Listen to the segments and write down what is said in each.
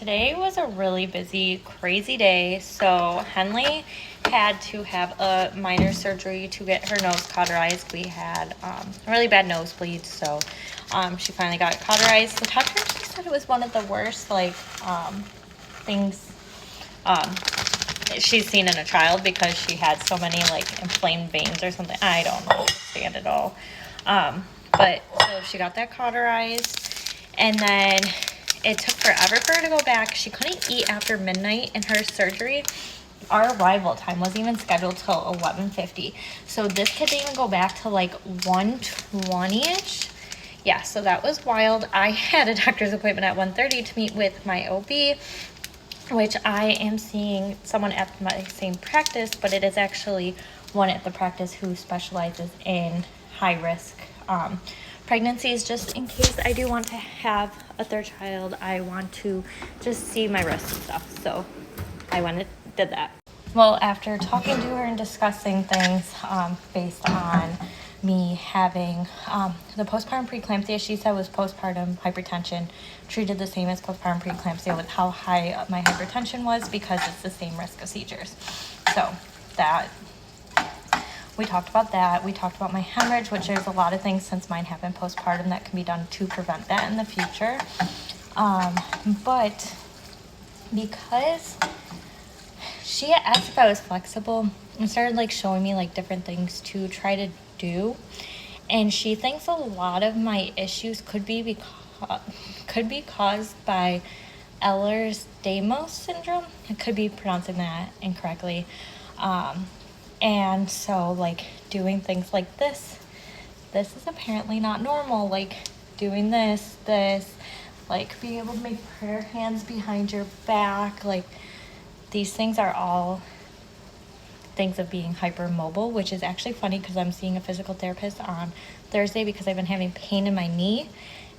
today was a really busy, crazy day. So Henley had to have a minor surgery to get her nose cauterized. We had a really bad nosebleed, so she finally got it cauterized. The doctor actually said it was one of the worst things she's seen in a child because she had so many inflamed veins or something. I don't understand it all. But so she got that cauterized, and then it took forever for her to go back. She couldn't eat after midnight in her surgery. Our arrival time wasn't even scheduled till 11:50. So this kid didn't even go back till 1:20ish. Yeah, so that was wild. I had a doctor's appointment at 1:30 to meet with my OB, which I am seeing someone at my same practice, but it is actually one at the practice who specializes in high risk pregnancies. Just in case I do want to have a third child, I want to just see my risk stuff. So I went and did that. Well, after talking to her and discussing things based on me having the postpartum preeclampsia, she said was postpartum hypertension, treated the same as postpartum preeclampsia with how high my hypertension was because it's the same risk of seizures. So that, we talked about that. We talked about my hemorrhage, which there's a lot of things since mine happened postpartum that can be done to prevent that in the future. But because she asked if I was flexible and started showing me different things to try to do, and she thinks a lot of my issues could be caused by Ehlers-Danlos syndrome. I could be pronouncing that incorrectly. And so doing things like this is apparently not normal. Doing this, being able to make prayer hands behind your back, these things are all things of being hypermobile, which is actually funny because I'm seeing a physical therapist on Thursday because I've been having pain in my knee,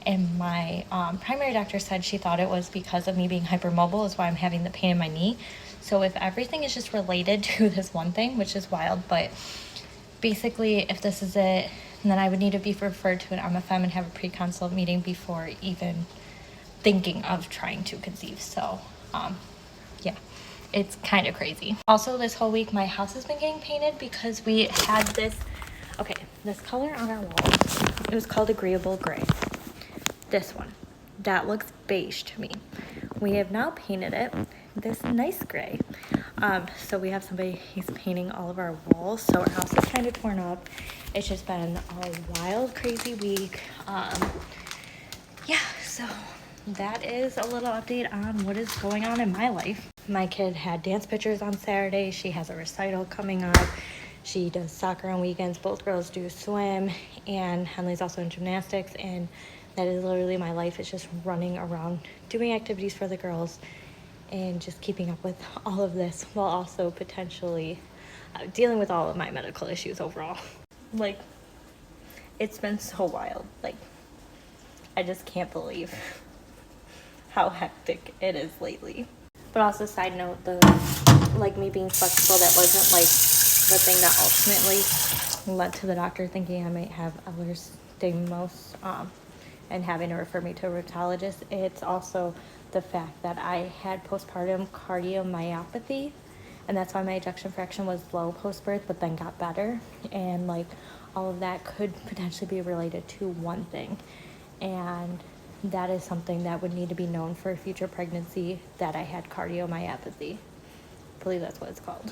and my primary doctor said she thought it was because of me being hypermobile is why I'm having the pain in my knee. So if everything is just related to this one thing, which is wild, but basically if this is it, then I would need to be referred to an MFM and have a pre-consult meeting before even thinking of trying to conceive. So yeah, it's kind of crazy. Also, this whole week my house has been getting painted because we had this color on our walls. It was called Agreeable Gray. This one, that looks beige to me. We have now painted it this nice gray. So we have somebody, he's painting all of our walls. So our house is kind of torn up. It's just been a wild, crazy week. Yeah, so that is a little update on what is going on in my life. My kid had dance pictures on Saturday. She has a recital coming up. She does soccer on weekends. Both girls do swim, and Henley's also in gymnastics, and that is literally my life. It's just running around doing activities for the girls and just keeping up with all of this while also potentially dealing with all of my medical issues overall. It's been so wild. I just can't believe how hectic it is lately. But also, side note, me being flexible, that wasn't the thing that ultimately led to the doctor thinking I might have Ehlers-Danlos and having to refer me to a rheumatologist. It's also the fact that I had postpartum cardiomyopathy, and that's why my ejection fraction was low post-birth but then got better, and all of that could potentially be related to one thing, and that is something that would need to be known for a future pregnancy, that I had cardiomyopathy. I believe that's what it's called.